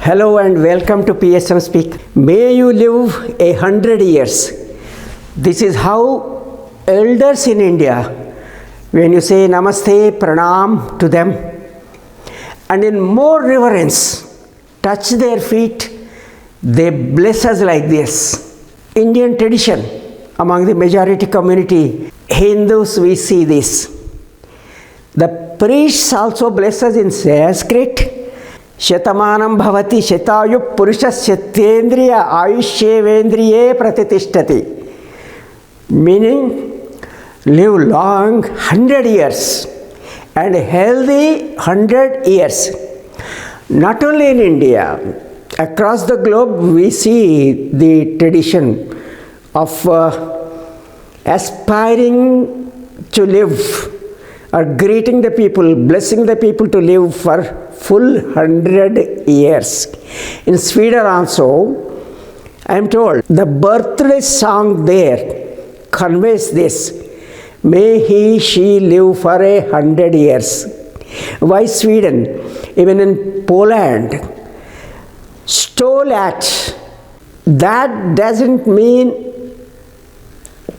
Hello and welcome to PSM Speak. May you live 100 years. This is how elders in India, when you say namaste, pranam to them, and in more reverence, touch their feet, they bless us like this. Indian tradition, among the majority community, Hindus, we see this. The priests also bless us in Sanskrit. Shatamanam bhavati shatayu purushasyatyendriya ayushyevendriye pratitishthati. Meaning, live long 100 years and healthy 100 years. Not only in India, across the globe we see the tradition of aspiring to live or greeting the people, blessing the people to live for full 100 years. In Sweden also, I am told, the birthday song there conveys this. May he, she live for 100 years. Why Sweden? Even in Poland, 100 lat, that doesn't mean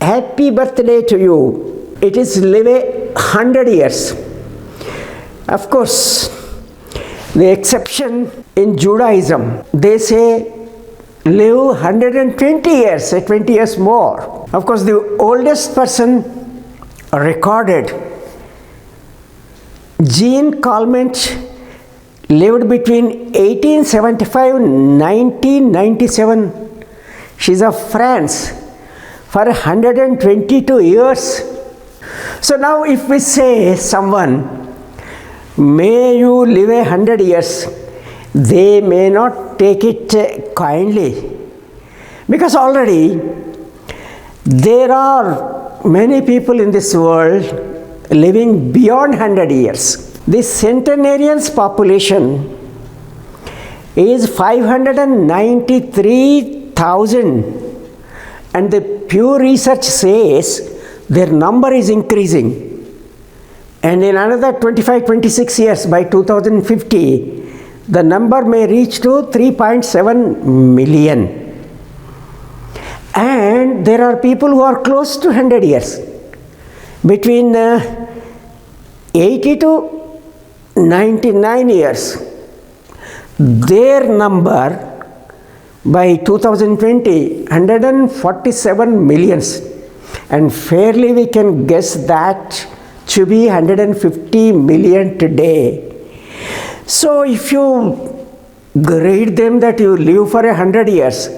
happy birthday to you. It is live 100 years. Of course, the exception in Judaism, they say live 120 years, 20 years more. Of course, the oldest person recorded, Jean Calment, lived between 1875 and 1997. She's of France for 122 years. So now if we say someone, may you live 100 years, they may not take it kindly, because already there are many people in this world living beyond 100 years. The centenarians population is 593,000, and the Pew Research says their number is increasing. And in another 25-26 years, by 2050, the number may reach to 3.7 million. And there are people who are close to 100 years, between 80 to 99 years. Their number by 2020, 147 millions. And fairly we can guess that to be 150 million today. So if you grade them that you live for 100 years,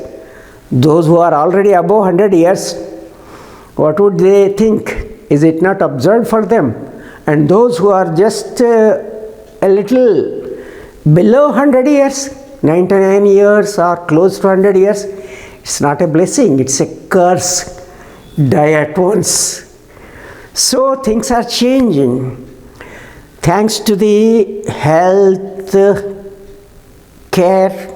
those who are already above 100 years, what would they think? Is it not absurd for them? And those who are just a little below 100 years, 99 years or close to 100 years, it's not a blessing, it's a curse. Die at once. So things are changing. Thanks to the health care,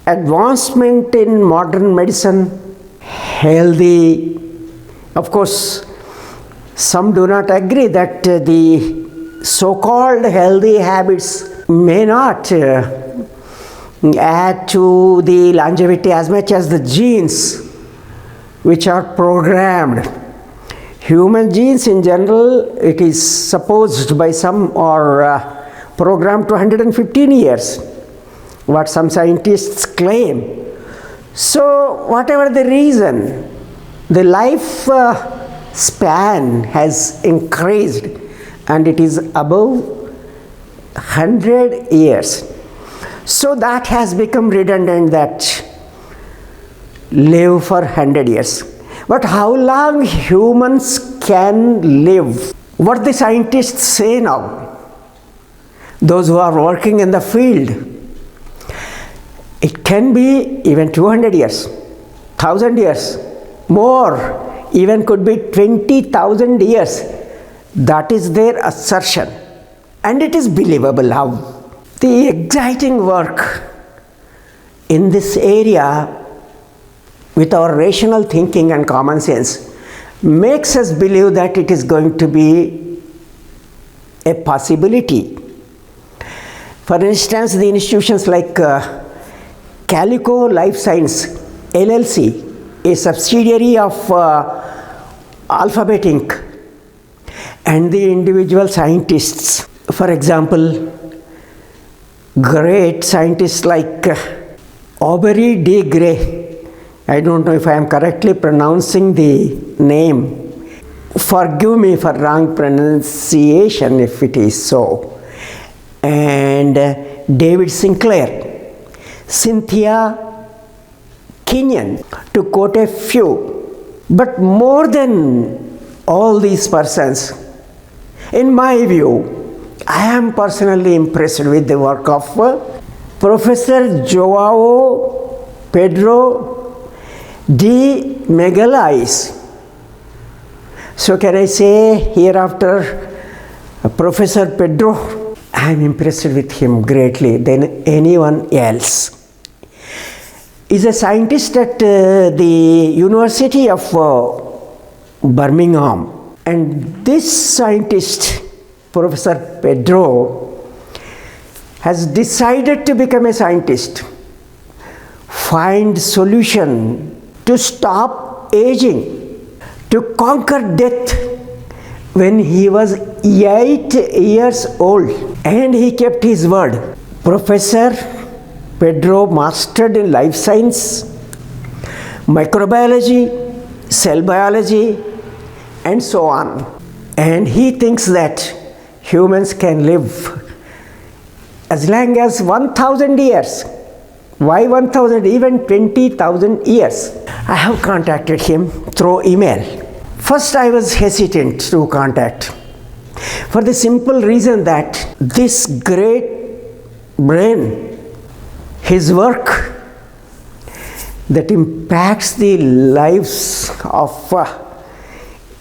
advancement in modern medicine, healthy. Of course, some do not agree that the so-called healthy habits may not add to the longevity as much as the genes which are programmed. Human genes in general, it is supposed by some are programmed to 115 years, what some scientists claim. So whatever the reason, the life span has increased and it is above 100 years. So that has become redundant, that live for 100 years. But how long humans can live? What the scientists say now, those who are working in the field, it can be even 200 years, 1,000 years, more, even could be 20,000 years. That is their assertion. And it is believable how. The exciting work in this area with our rational thinking and common sense makes us believe that it is going to be a possibility. For instance, the institutions like Calico Life Science LLC, a subsidiary of Alphabet Inc., and the individual scientists. For example, great scientists like Aubrey de Grey. I don't know if I am correctly pronouncing the name. Forgive me for wrong pronunciation if it is so. And David Sinclair, Cynthia Kenyon, to quote a few. But more than all these persons, in my view, I am personally impressed with the work of Professor Joao Pedro de Magalhães. So can I say hereafter, Professor Pedro, I am impressed with him greatly than anyone else. He is a scientist at the University of Birmingham. And this scientist, Professor Pedro, has decided to become a scientist, find solution to stop aging, to conquer death when he was 8 years old. And he kept his word. Professor Pedro mastered in life science, microbiology, cell biology, and so on. And he thinks that humans can live as long as 1,000 years. Why 1,000? Even 20,000 years. I have contacted him through email. First I was hesitant to contact, for the simple reason that this great brain, his work that impacts the lives of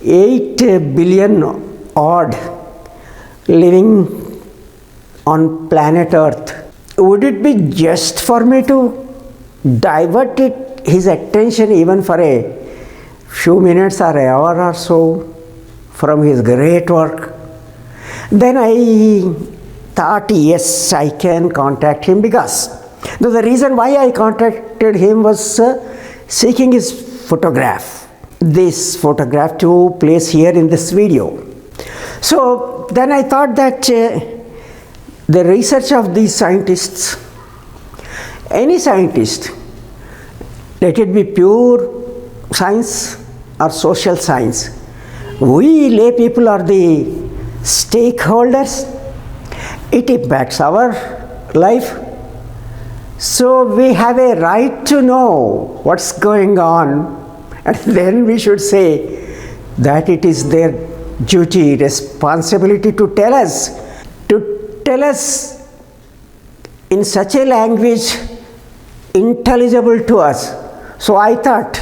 8 billion odd living on planet Earth, would it be just for me to divert his attention even for a few minutes or an hour or so from his great work? Then I thought, yes, I can contact him, because the reason why I contacted him was seeking his photograph. This photograph to place here in this video. So then I thought that the research of these scientists, any scientist, let it be pure science or social science, we lay people are the stakeholders. It impacts our life. So we have a right to know what's going on, and then we should say that it is their duty, responsibility to tell us in such a language intelligible to us. So I thought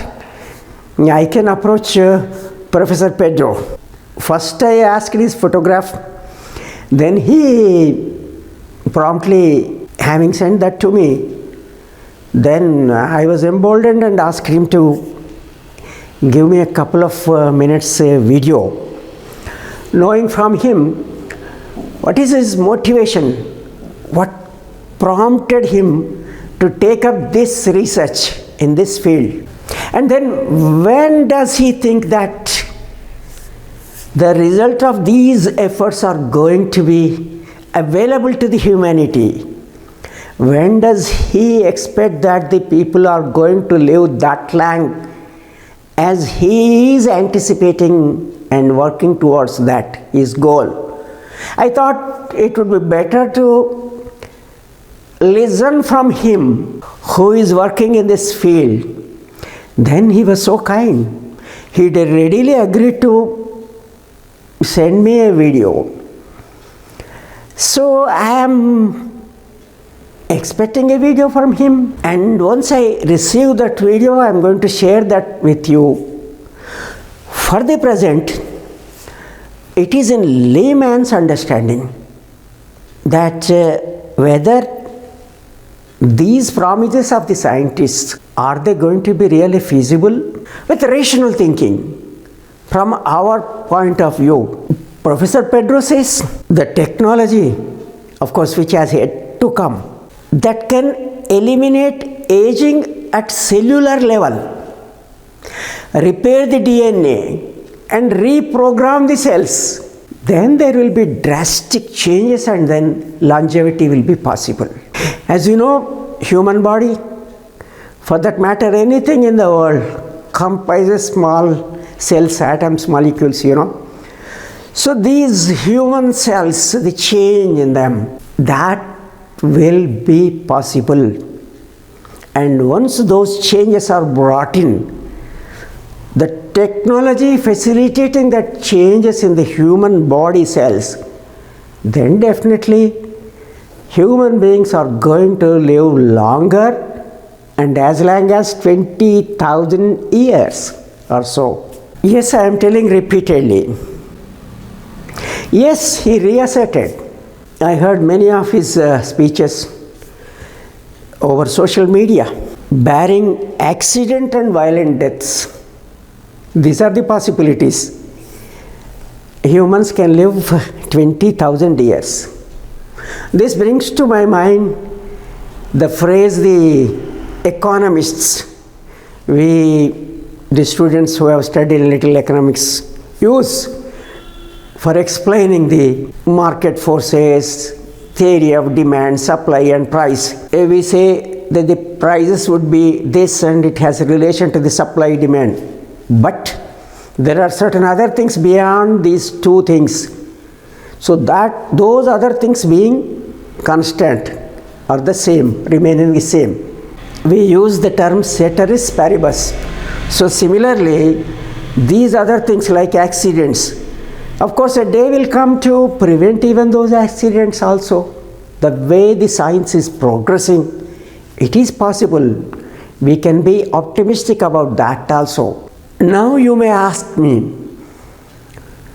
I can approach Professor Pedro. First I asked his photograph, then he promptly having sent that to me, then I was emboldened and asked him to give me a couple of minutes video, knowing from him what is his motivation, what prompted him to take up this research in this field, and then when does he think that the result of these efforts are going to be available to the humanity. When does he expect that the people are going to live that long as he is anticipating and working towards that, his goal? I thought it would be better to listen from him who is working in this field. Then he was so kind. He readily agreed to send me a video. So I am expecting a video from him, and once I receive that video, I am going to share that with you. For the present, it is in layman's understanding that whether these promises of the scientists, are they going to be really feasible? With rational thinking, from our point of view, Professor Pedro says the technology, of course, which has to come that can eliminate aging at cellular level, repair the DNA and reprogram the cells, then there will be drastic changes and then longevity will be possible. As you know, human body, for that matter anything in the world, comprises small cells, atoms, molecules, So these human cells, the change in them, that will be possible. And once those changes are brought in, the technology facilitating that changes in the human body cells, then definitely human beings are going to live longer and as long as 20,000 years or so. Yes, I am telling repeatedly. Yes, he reasserted. I heard many of his speeches over social media, barring accident and violent deaths. These are the possibilities. Humans can live 20,000 years. This brings to my mind the phrase the economists, the students who have studied little economics, use for explaining the market forces, theory of demand, supply and price. We say that the prices would be this and it has a relation to the supply demand. But there are certain other things beyond these two things. So that those other things being constant or the same, remaining the same. We use the term ceteris paribus. So similarly, these other things like accidents, of course a day will come to prevent even those accidents also. The way the science is progressing, it is possible. We can be optimistic about that also. Now you may ask me,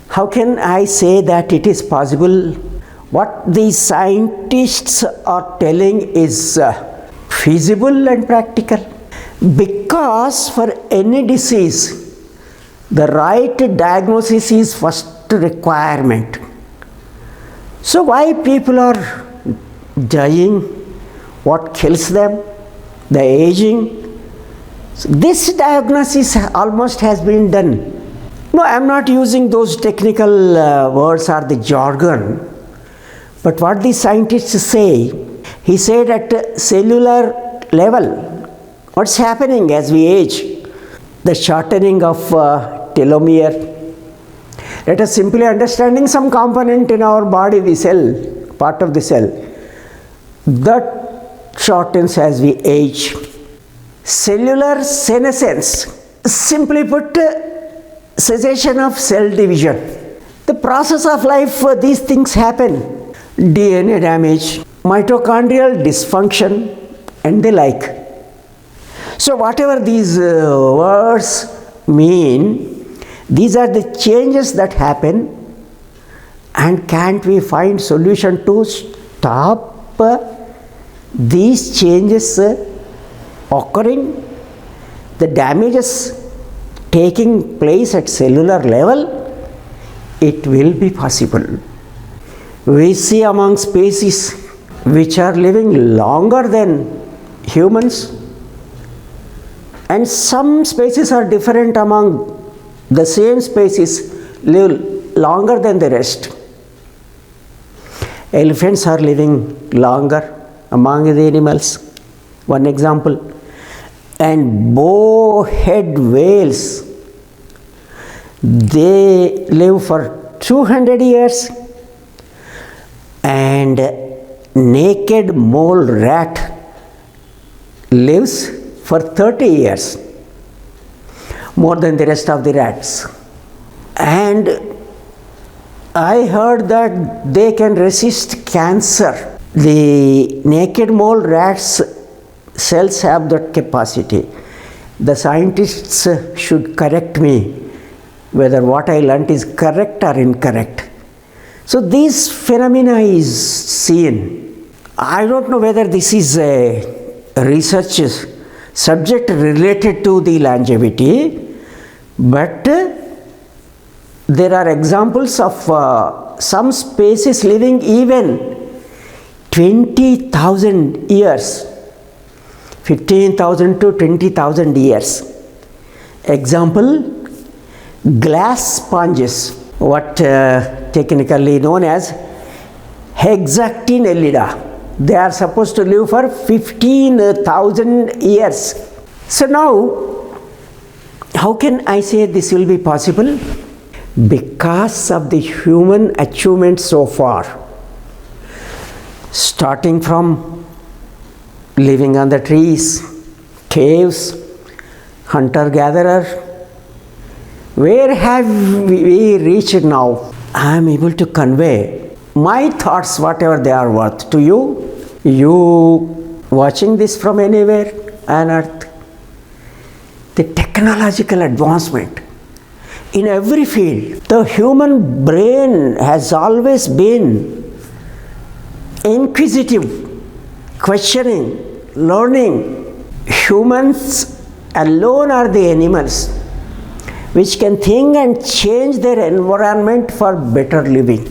how can I say that it is possible? What the scientists are telling is feasible and practical. Because for any disease, the right diagnosis is first requirement. So why people are dying? What kills them? The aging. So this diagnosis almost has been done. No, I am not using those technical words or the jargon. But what the scientists say, he said at cellular level, what's happening as we age? The shortening of telomere. Let us simply understanding some component in our body, the cell, part of the cell, that shortens as we age. Cellular senescence, simply put, cessation of cell division. The process of life, these things happen. DNA damage, mitochondrial dysfunction and the like. So whatever these words mean, these are the changes that happen, and can't we find solution to stop these changes occurring, the damages taking place at cellular level? It will be possible. We see among species which are living longer than humans, and some species are different among the same species live longer than the rest. Elephants are living longer among the animals, one example. And bowhead whales, they live for 200 years, and naked mole rat lives for 30 years, more than the rest of the rats. And I heard that they can resist cancer. The naked mole rats cells have that capacity. The scientists should correct me whether what I learnt is correct or incorrect. So this phenomena is seen. I don't know whether this is a research subject related to the longevity, but there are examples of some species living even 20,000 years, 15,000 to 20,000 years. Example, glass sponges, what technically known as Hexactinellida. They are supposed to live for 15,000 years. So now, how can I say this will be possible? Because of the human achievement so far. Starting from living on the trees, caves, hunter-gatherer. Where have we reached now? I am able to convey my thoughts, whatever they are worth, to you. You watching this from anywhere on earth. The technological advancement in every field. The human brain has always been inquisitive, questioning, learning. Humans alone are the animals which can think and change their environment for better living.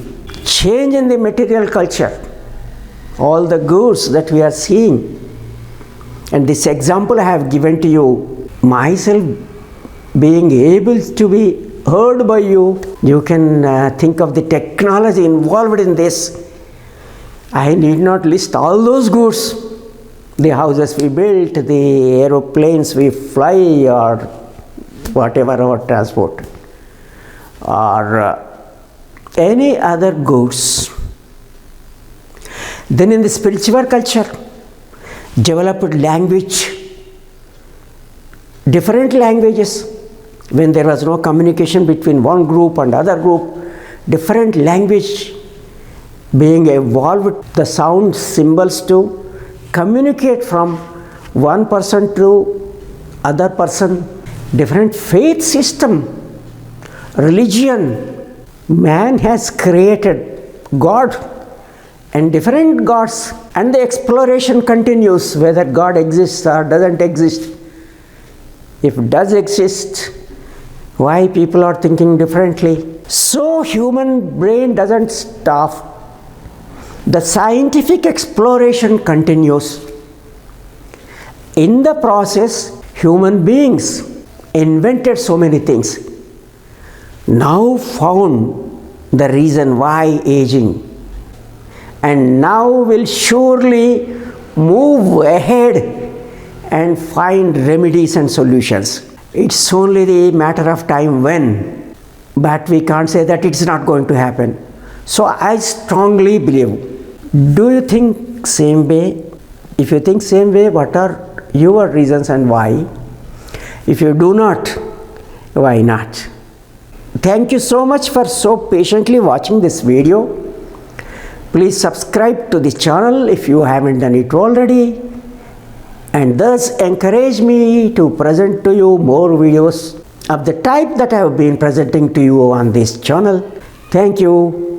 Change in the material culture, all the goods that we are seeing. And this example I have given to you, myself being able to be heard by you. You can think of the technology involved in this. I need not list all those goods, the houses we built, the aeroplanes we fly, or whatever our transport, or any other goods. Then in the spiritual culture, developed language, different languages. When there was no communication between one group and other group, different language being evolved, the sound symbols to communicate from one person to other person. Different faith system, religion. Man has created God and different gods, and the exploration continues whether God exists or doesn't exist. If it does exist, why people are thinking differently? So human brain doesn't stop. The scientific exploration continues. In the process, human beings invented so many things. Now found the reason why aging, and now will surely move ahead and find remedies and solutions. It's only the matter of time when, but we can't say that it's not going to happen. So I strongly believe. Do you think same way? If you think same way, what are your reasons and why? If you do not, why not? Thank you so much for so patiently watching this video. Please subscribe to this channel if you haven't done it already, and thus encourage me to present to you more videos of the type that I have been presenting to you on this channel. Thank you.